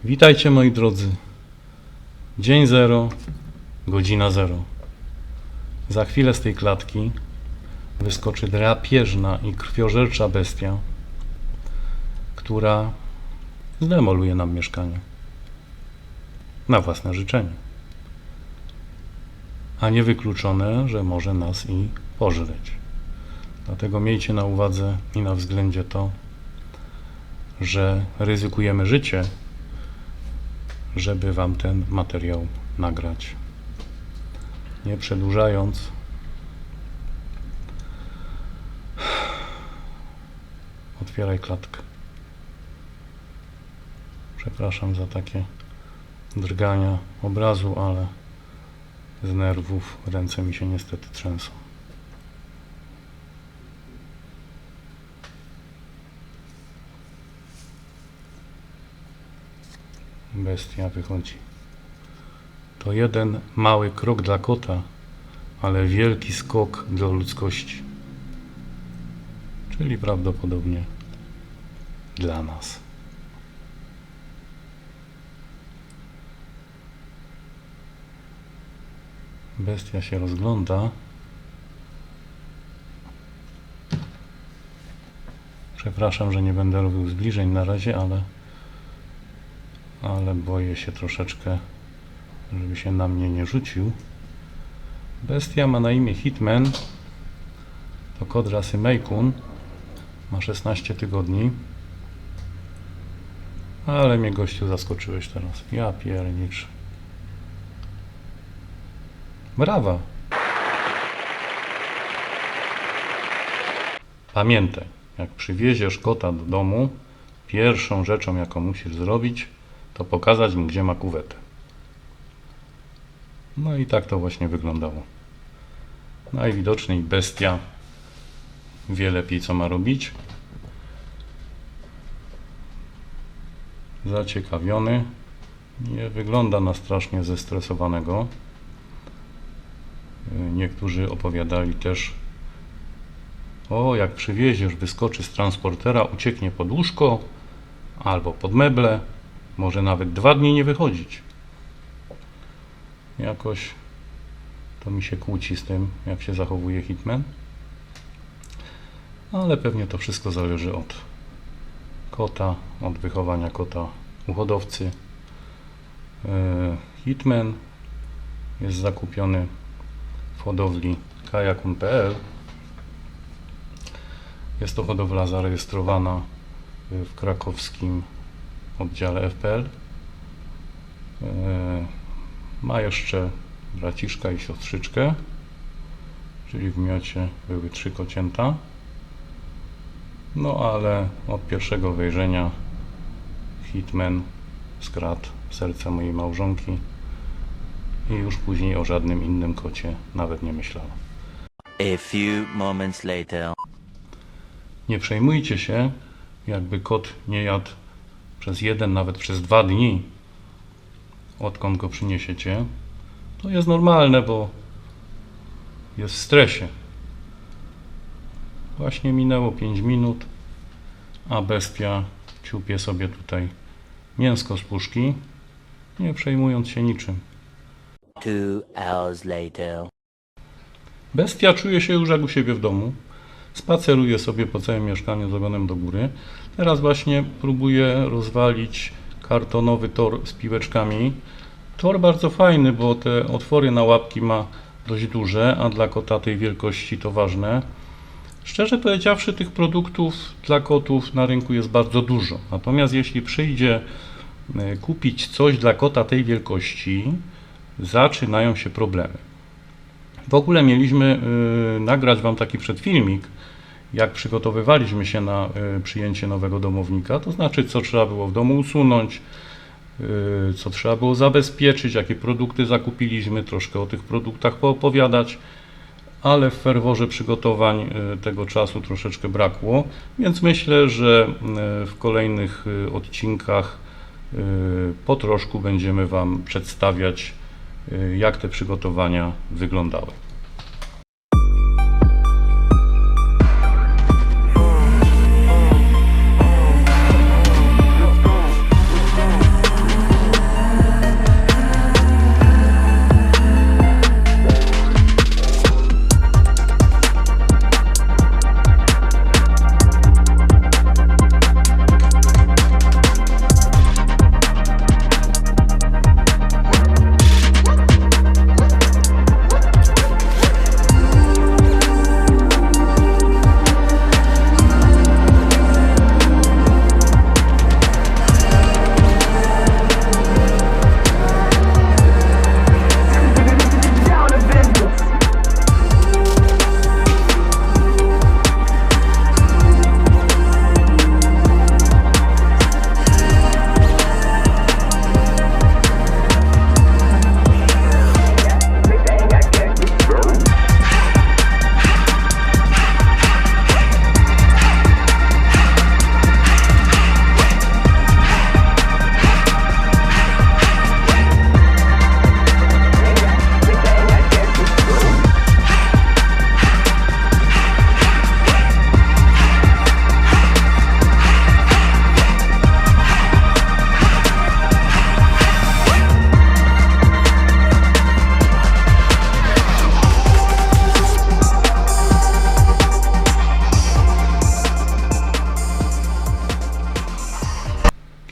Witajcie moi drodzy. Dzień 0, godzina 0. Za chwilę z tej klatki wyskoczy drapieżna i krwiożercza bestia, która zdemoluje nam mieszkanie. Na własne życzenie. A niewykluczone, że może nas i pożreć. Dlatego miejcie na uwadze i na względzie to, że ryzykujemy życie, żeby Wam ten materiał nagrać. Nie przedłużając, otwieraj klatkę. Przepraszam za takie drgania obrazu, ale z nerwów ręce mi się niestety trzęsą. Bestia wychodzi. To jeden mały krok dla kota, ale wielki skok dla ludzkości. Czyli prawdopodobnie dla nas. Bestia się rozgląda. Przepraszam, że nie będę robił zbliżeń na razie, ale boję się troszeczkę, żeby się na mnie nie rzucił. Bestia ma na imię Hitman. To kot rasy Maine-Coon. Ma 16 tygodni. Ale mnie gościu zaskoczyłeś teraz. Ja piernicz. Brawa! Pamiętaj, jak przywieziesz kota do domu, pierwszą rzeczą, jaką musisz zrobić, to pokazać mu, gdzie ma kuwetę. No i tak to właśnie wyglądało. Najwidoczniej bestia wie lepiej, co ma robić. Zaciekawiony. Nie wygląda na strasznie zestresowanego. Niektórzy opowiadali też: o, jak przywieziesz, wyskoczy z transportera, ucieknie pod łóżko albo pod meble, może nawet 2 dni nie wychodzić. Jakoś to mi się kłóci z tym, jak się zachowuje Hitman. Ale pewnie to wszystko zależy od kota, od wychowania kota u hodowcy. Hitman jest zakupiony w hodowli kajakun.pl. Jest to hodowla zarejestrowana w krakowskim oddziale FPL. Ma jeszcze braciszka i siostrzyczkę, czyli w miocie były 3 kocięta. No ale od pierwszego wejrzenia Hitman skradł serce mojej małżonki i już później o żadnym innym kocie nawet nie myślała. A few moments later. Nie przejmujcie się, jakby kot nie jadł przez 1, nawet przez 2 dni, odkąd go przyniesiecie. To jest normalne, bo jest w stresie. Właśnie minęło 5 minut, a bestia ciupie sobie tutaj mięsko z puszki, nie przejmując się niczym. 2 hours later. Bestia czuje się już jak u siebie w domu. Spaceruje sobie po całym mieszkaniu z ogonem do góry. Teraz właśnie próbuje rozwalić kartonowy tor z piłeczkami. Tor bardzo fajny, bo te otwory na łapki ma dość duże, a dla kota tej wielkości to ważne. Szczerze powiedziawszy, tych produktów dla kotów na rynku jest bardzo dużo. Natomiast jeśli przyjdzie kupić coś dla kota tej wielkości, zaczynają się problemy. W ogóle mieliśmy nagrać Wam taki przedfilmik, jak przygotowywaliśmy się na przyjęcie nowego domownika, to znaczy co trzeba było w domu usunąć, co trzeba było zabezpieczyć, jakie produkty zakupiliśmy, troszkę o tych produktach poopowiadać, ale w ferworze przygotowań tego czasu troszeczkę brakło, więc myślę, że w kolejnych odcinkach po troszku będziemy Wam przedstawiać, jak te przygotowania wyglądały.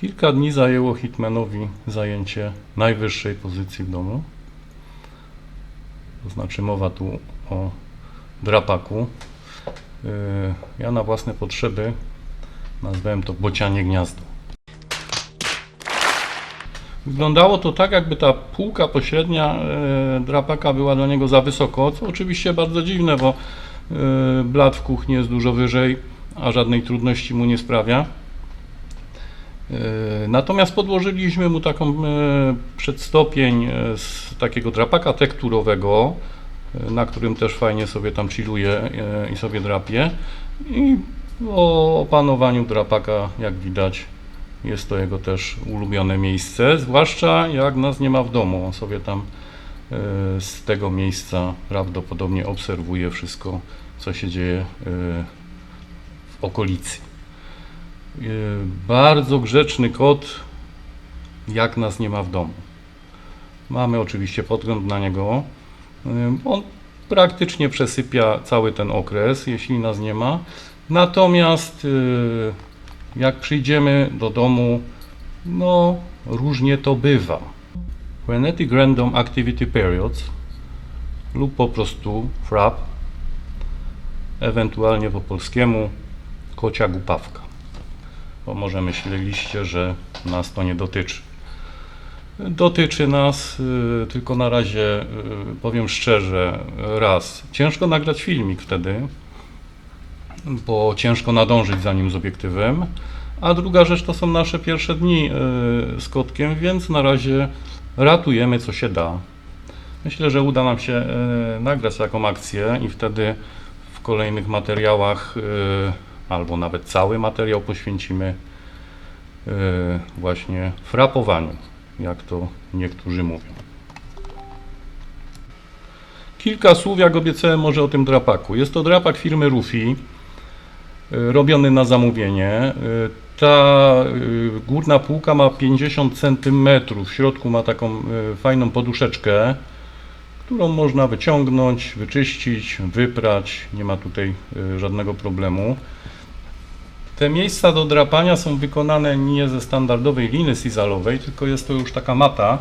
Kilka dni zajęło Hitmanowi zajęcie najwyższej pozycji w domu. To znaczy mowa tu o drapaku. Ja na własne potrzeby nazwałem to bocianie gniazdo. Wyglądało to tak, jakby ta półka pośrednia drapaka była do niego za wysoko, co oczywiście bardzo dziwne, bo blat w kuchni jest dużo wyżej, a żadnej trudności mu nie sprawia. Natomiast podłożyliśmy mu taką przedstopień z takiego drapaka tekturowego, na którym też fajnie sobie tam chilluje i sobie drapie. I o opanowaniu drapaka, jak widać, jest to jego też ulubione miejsce, zwłaszcza jak nas nie ma w domu. On sobie tam z tego miejsca prawdopodobnie obserwuje wszystko, co się dzieje w okolicy. Bardzo grzeczny kot, jak nas nie ma w domu. Mamy oczywiście podgląd na niego. On praktycznie przesypia cały ten okres, jeśli nas nie ma. Natomiast jak przyjdziemy do domu, no różnie to bywa. Frenetic Random Activity Periods lub po prostu FRAP, ewentualnie po polskiemu kocia głupawka. Bo może myśleliście, że nas to nie dotyczy. Dotyczy nas, tylko na razie powiem szczerze, raz, ciężko nagrać filmik wtedy, bo ciężko nadążyć za nim z obiektywem, a druga rzecz to są nasze pierwsze dni z kotkiem, więc na razie ratujemy co się da. Myślę, że uda nam się nagrać taką akcję i wtedy w kolejnych materiałach albo nawet cały materiał poświęcimy właśnie frapowaniu, jak to niektórzy mówią. Kilka słów, jak obiecałem, może o tym drapaku. Jest to drapak firmy Rufi, robiony na zamówienie. Ta górna półka ma 50 cm, w środku ma taką fajną poduszeczkę, którą można wyciągnąć, wyczyścić, wyprać, nie ma tutaj żadnego problemu. Te miejsca do drapania są wykonane nie ze standardowej liny sisalowej, tylko jest to już taka mata.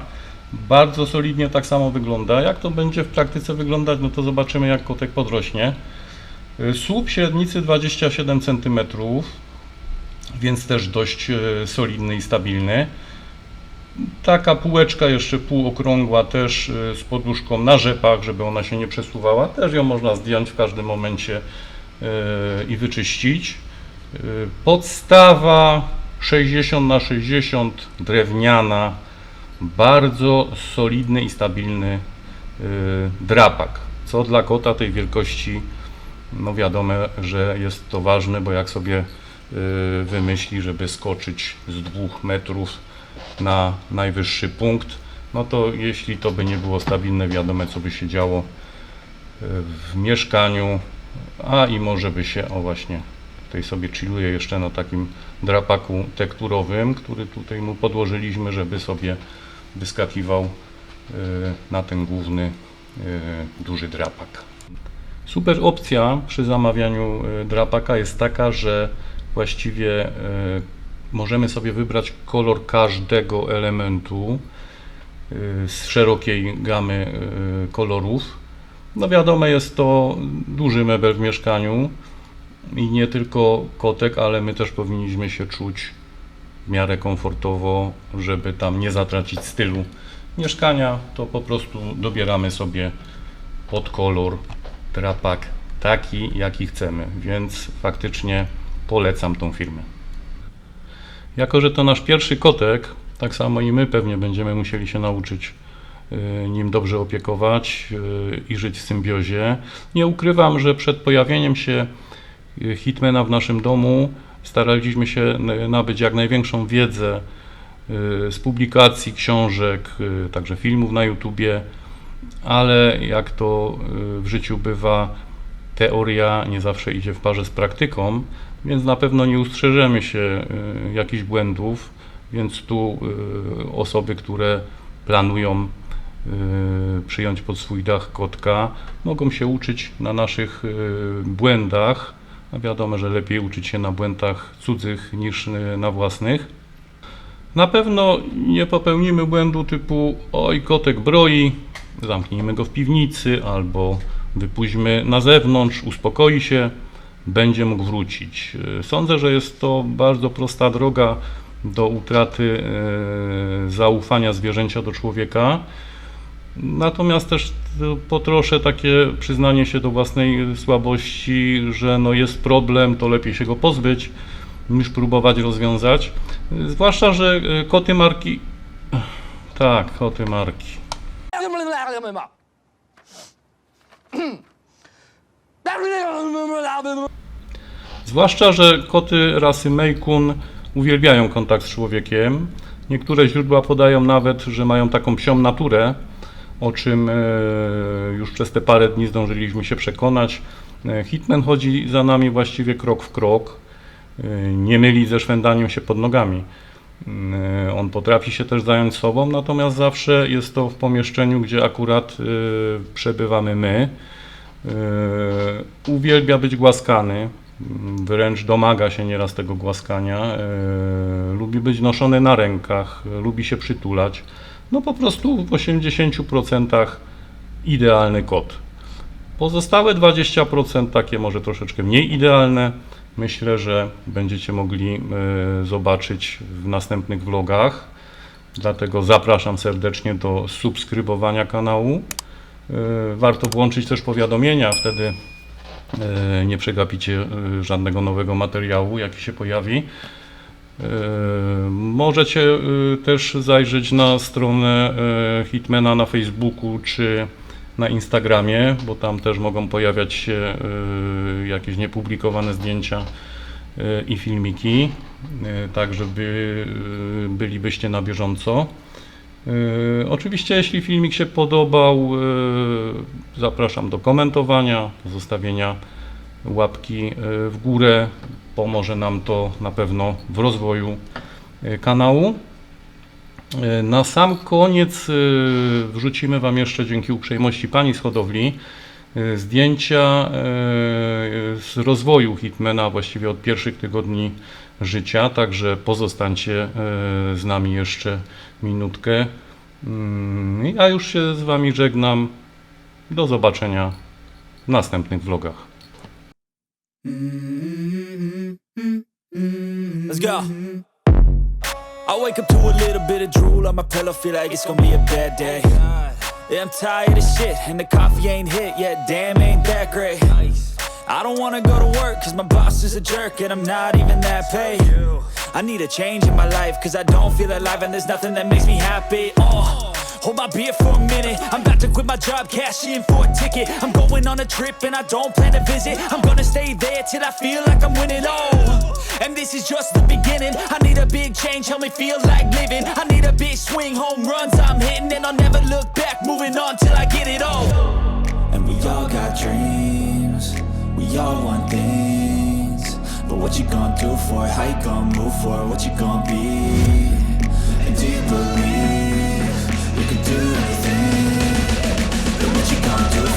Bardzo solidnie tak samo wygląda. Jak to będzie w praktyce wyglądać, no to zobaczymy, jak kotek podrośnie. Słup średnicy 27 cm, więc też dość solidny i stabilny. Taka półeczka jeszcze półokrągła, też z poduszką na rzepach, żeby ona się nie przesuwała. Też ją można zdjąć w każdym momencie i wyczyścić. Podstawa 60×60, drewniana, bardzo solidny i stabilny drapak. Co dla kota tej wielkości, no wiadomo, że jest to ważne, bo jak sobie wymyśli, żeby skoczyć z 2 metrów na najwyższy punkt, no to jeśli to by nie było stabilne, wiadomo, co by się działo w mieszkaniu, a i może by się, o właśnie, tutaj sobie chilluje jeszcze na takim drapaku tekturowym, który tutaj mu podłożyliśmy, żeby sobie wyskakiwał na ten główny duży drapak. Super opcja przy zamawianiu drapaka jest taka, że właściwie możemy sobie wybrać kolor każdego elementu z szerokiej gamy kolorów. No wiadomo, jest to duży mebel w mieszkaniu i nie tylko kotek, ale my też powinniśmy się czuć w miarę komfortowo, żeby tam nie zatracić stylu mieszkania. To po prostu dobieramy sobie pod kolor drapak taki, jaki chcemy, więc faktycznie polecam tą firmę. Jako że to nasz pierwszy kotek, tak samo i my pewnie będziemy musieli się nauczyć nim dobrze opiekować i żyć w symbiozie. Nie ukrywam, że przed pojawieniem się Hitmana w naszym domu staraliśmy się nabyć jak największą wiedzę z publikacji, książek, także filmów na YouTubie, ale jak to w życiu bywa, teoria nie zawsze idzie w parze z praktyką, więc na pewno nie ustrzeżemy się jakichś błędów, więc tu osoby, które planują przyjąć pod swój dach kotka, mogą się uczyć na naszych błędach, a wiadomo, że lepiej uczyć się na błędach cudzych niż na własnych. Na pewno nie popełnimy błędu typu oj, kotek broi, zamknijmy go w piwnicy albo wypuśćmy na zewnątrz, uspokoi się, będzie mógł wrócić. Sądzę, że jest to bardzo prosta droga do utraty zaufania zwierzęcia do człowieka. Natomiast też potroszę takie przyznanie się do własnej słabości, że no jest problem, to lepiej się go pozbyć, niż próbować rozwiązać. Zwłaszcza, że koty marki... Tak, koty marki. Zwłaszcza, że koty rasy Maine Coon uwielbiają kontakt z człowiekiem. Niektóre źródła podają nawet, że mają taką psią naturę, o czym już przez te parę dni zdążyliśmy się przekonać. Hitman chodzi za nami właściwie krok w krok. Nie myli ze szwędaniem się pod nogami. On potrafi się też zająć sobą, natomiast zawsze jest to w pomieszczeniu, gdzie akurat przebywamy my. Uwielbia być głaskany, wręcz domaga się nieraz tego głaskania. Lubi być noszony na rękach, lubi się przytulać. No po prostu w 80% idealny kot. Pozostałe 20% takie może troszeczkę mniej idealne. Myślę, że będziecie mogli zobaczyć w następnych vlogach. Dlatego zapraszam serdecznie do subskrybowania kanału. Warto włączyć też powiadomienia, wtedy nie przegapicie żadnego nowego materiału, jaki się pojawi. Możecie też zajrzeć na stronę Hitmana na Facebooku czy na Instagramie, bo tam też mogą pojawiać się jakieś niepublikowane zdjęcia i filmiki, tak żeby bylibyście na bieżąco. Oczywiście, jeśli filmik się podobał, zapraszam do komentowania, zostawienia łapki w górę. Pomoże nam to na pewno w rozwoju kanału. Na sam koniec wrzucimy Wam jeszcze, dzięki uprzejmości pani z hodowli, zdjęcia z rozwoju Hitmana, właściwie od pierwszych tygodni życia, także pozostańcie z nami jeszcze minutkę. Ja już się z Wami żegnam. Do zobaczenia w następnych vlogach. Let's go. I wake up to a little bit of drool on my pillow, feel like it's gonna be a bad day. Yeah, I'm tired of shit, and the coffee ain't hit yet, damn, ain't that great. I don't wanna go to work, cause my boss is a jerk, and I'm not even that paid. I need a change in my life, cause I don't feel alive, and there's nothing that makes me happy. Hold my beer for a minute, I'm about to quit my job, cash in for a ticket. I'm going on a trip and I don't plan to visit. I'm gonna stay there till I feel like I'm winning, and this is just the beginning. I need a big change, help me feel like living. I need a big swing, home runs I'm hitting, and I'll never look back, moving on till I get it all. And we all got dreams, we all want things, but what you gonna do for it? How you gonna move for it? What you gonna be? And do you believe you can do anything? But what you gonna do